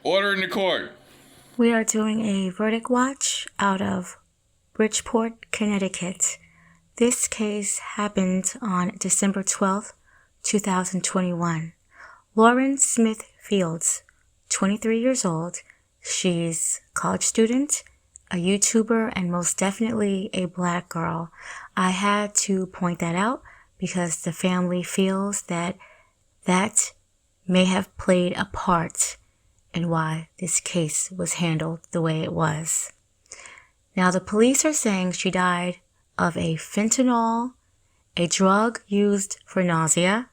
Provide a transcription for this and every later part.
Order in the court. We are doing a verdict watch out of Bridgeport, Connecticut. This case happened on December 12th, 2021. Lauren Smith Fields, 23 years old. She's a college student, a YouTuber, and most definitely a black girl. I had to point that out because the family feels that may have played a part in why this case was handled the way it was. Now, the police are saying she died of a fentanyl, a drug used for nausea,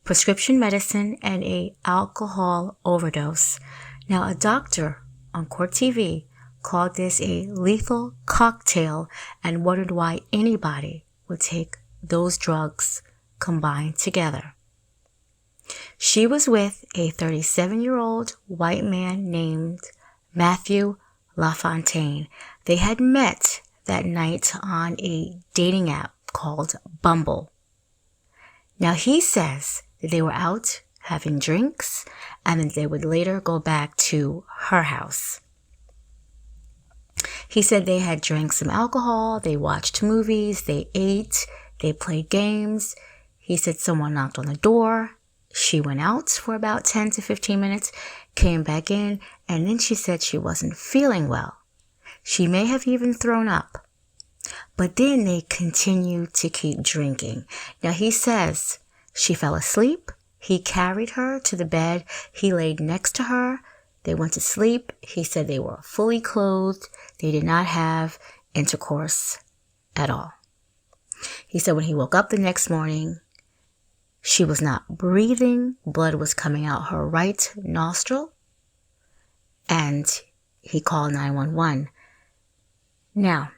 prescription medicine, and a alcohol overdose. Now, a doctor on Court TV called this a lethal cocktail and wondered why anybody would take those drugs combined together. She was with a 37-year-old white man named Matthew LaFontaine. They had met that night on a dating app called Bumble. Now, he says that they were out having drinks and that they would later go back to her house. He said they had drank some alcohol, they watched movies, they ate, they played games. He said someone knocked on the door. She went out for about 10 to 15 minutes, came back in, and then she said she wasn't feeling well. She may have even thrown up. But then they continued to keep drinking. Now, he says she fell asleep. He carried her to the bed. He laid next to her. They went to sleep. He said they were fully clothed. They did not have intercourse at all. He said when he woke up the next morning, she was not breathing. Blood was coming out her right nostril. And he called 911. Now,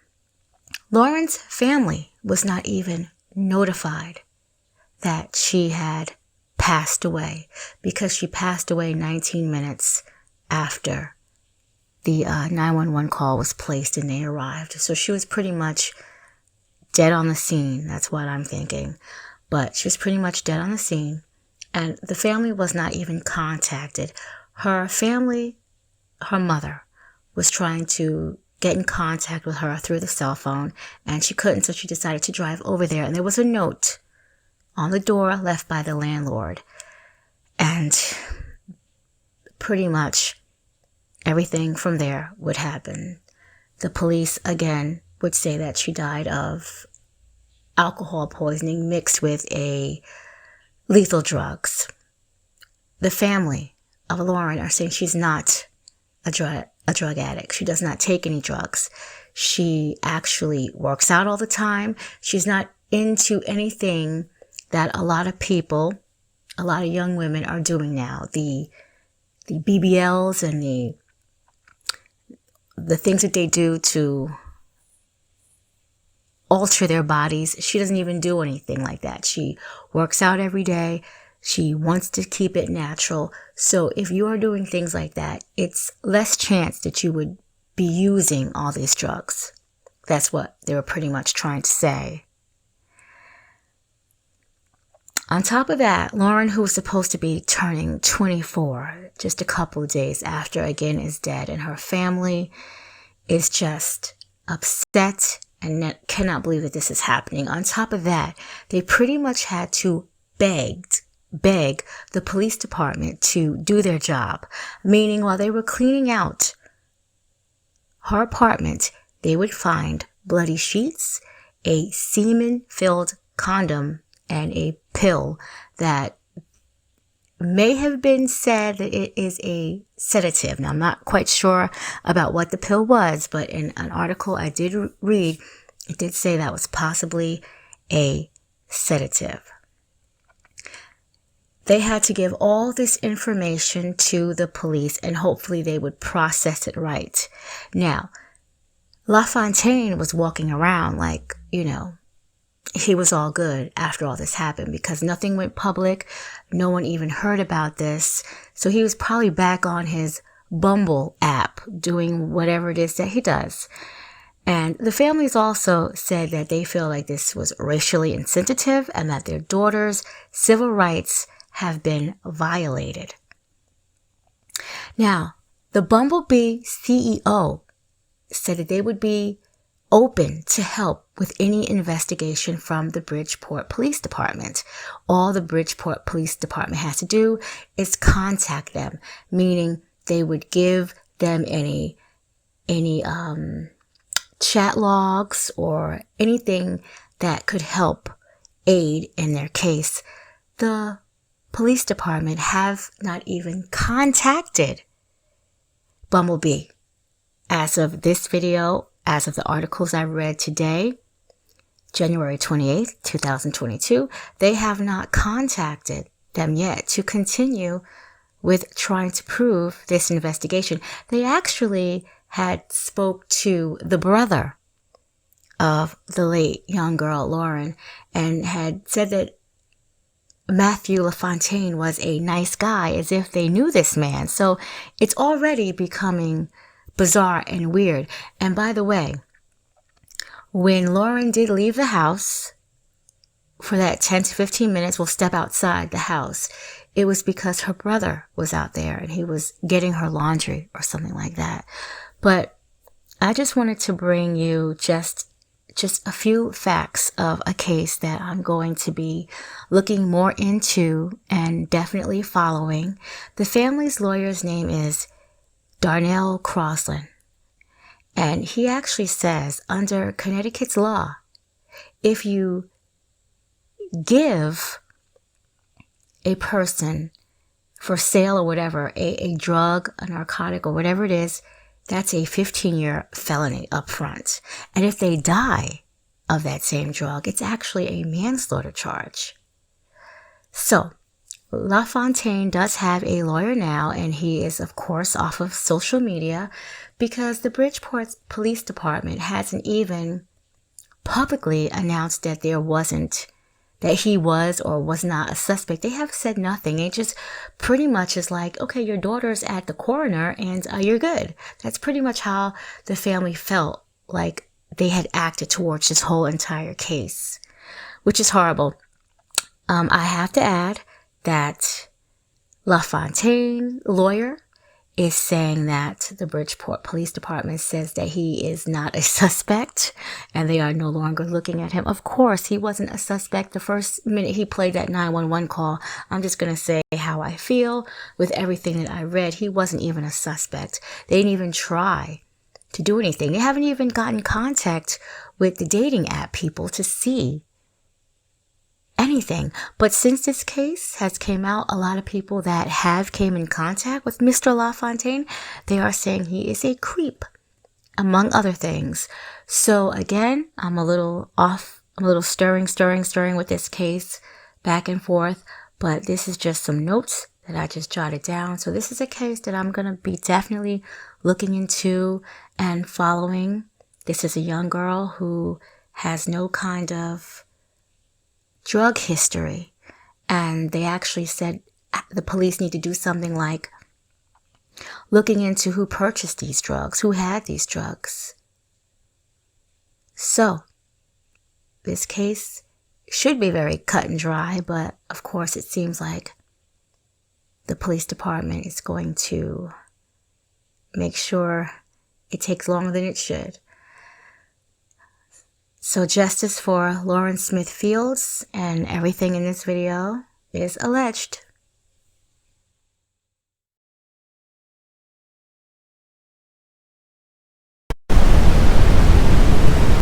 Lauren's family was not even notified that she had passed away because she passed away 19 minutes after the 911 call was placed and they arrived. So she was pretty much dead on the scene. That's what I'm thinking. But she was pretty much dead on the scene. And the family was not even contacted. Her family, her mother, was trying to get in contact with her through the cell phone. And she couldn't, so she decided to drive over there. And there was a note on the door left by the landlord. And pretty much everything from there would happen. The police, again, would say that she died of alcohol poisoning mixed with a lethal drugs. The family of Lauren are saying she's not a drug addict. She does not take any drugs. She actually works out all the time. She's not into anything that a lot of people, a lot of young women are doing now. The BBLs and the things that they do to alter their bodies. She doesn't even do anything like that. She works out every day. She wants to keep it natural. So if you are doing things like that, it's less chance that you would be using all these drugs. That's what they were pretty much trying to say. On top of that, Lauren, who was supposed to be turning 24 just a couple of days after, again, is dead. And her family is just upset and cannot believe that this is happening. On top of that, they pretty much had to beg the police department to do their job. Meaning, while they were cleaning out her apartment, they would find bloody sheets, a semen-filled condom, and a pill that may have been said that it is a sedative. Now, I'm not quite sure about what the pill was, but in an article I did read, it did say that was possibly a sedative. They had to give all this information to the police and hopefully they would process it right. Now, LaFontaine was walking around like, he was all good after all this happened because nothing went public. No one even heard about this. So he was probably back on his Bumble app doing whatever it is that he does. And the families also said that they feel like this was racially insensitive and that their daughter's civil rights have been violated. Now, the Bumblebee CEO said that they would be open to help with any investigation from the Bridgeport Police Department. All the Bridgeport Police Department has to do is contact them, meaning they would give them any chat logs or anything that could help aid in their case. The police department have not even contacted Bumblebee. As of this video, as of the articles I read today, January 28th, 2022, they have not contacted them yet to continue with trying to prove this investigation. They actually had spoke to the brother of the late young girl, Lauren, and had said that Matthew LaFontaine was a nice guy, as if they knew this man. So it's already becoming bizarre and weird. And by the way, when Lauren did leave the house for that 10 to 15 minutes, we'll step outside the house, it was because her brother was out there and he was getting her laundry or something like that. But I just wanted to bring you just a few facts of a case that I'm going to be looking more into and definitely following. The family's lawyer's name is Darnell Crosland. And he actually says, under Connecticut's law, if you give a person for sale or whatever, a drug, a narcotic, or whatever it is, that's a 15-year felony up front. And if they die of that same drug, it's actually a manslaughter charge. So, LaFontaine does have a lawyer now, and he is, of course, off of social media because the Bridgeport Police Department hasn't even publicly announced that that he was or was not a suspect. They have said nothing. It just pretty much is like, okay, your daughter's at the coroner and you're good. That's pretty much how the family felt like they had acted towards this whole entire case, which is horrible. I have to add that LaFontaine lawyer is saying that the Bridgeport Police Department says that he is not a suspect and they are no longer looking at him. Of course, he wasn't a suspect the first minute he played that 911 call. I'm just going to say how I feel with everything that I read. He wasn't even a suspect. They didn't even try to do anything. They haven't even gotten contact with the dating app people to see anything. But since this case has came out, a lot of people that have came in contact with Mr. LaFontaine, they are saying he is a creep, among other things. So again, I'm a little stirring with this case back and forth, but this is just some notes that I just jotted down. So this is a case that I'm going to be definitely looking into and following. This is a young girl who has no kind of drug history, and they actually said the police need to do something like looking into who purchased these drugs, who had these drugs. So this case should be very cut and dry, but of course it seems like the police department is going to make sure it takes longer than it should. So justice for Lauren Smith Fields, and everything in this video is alleged.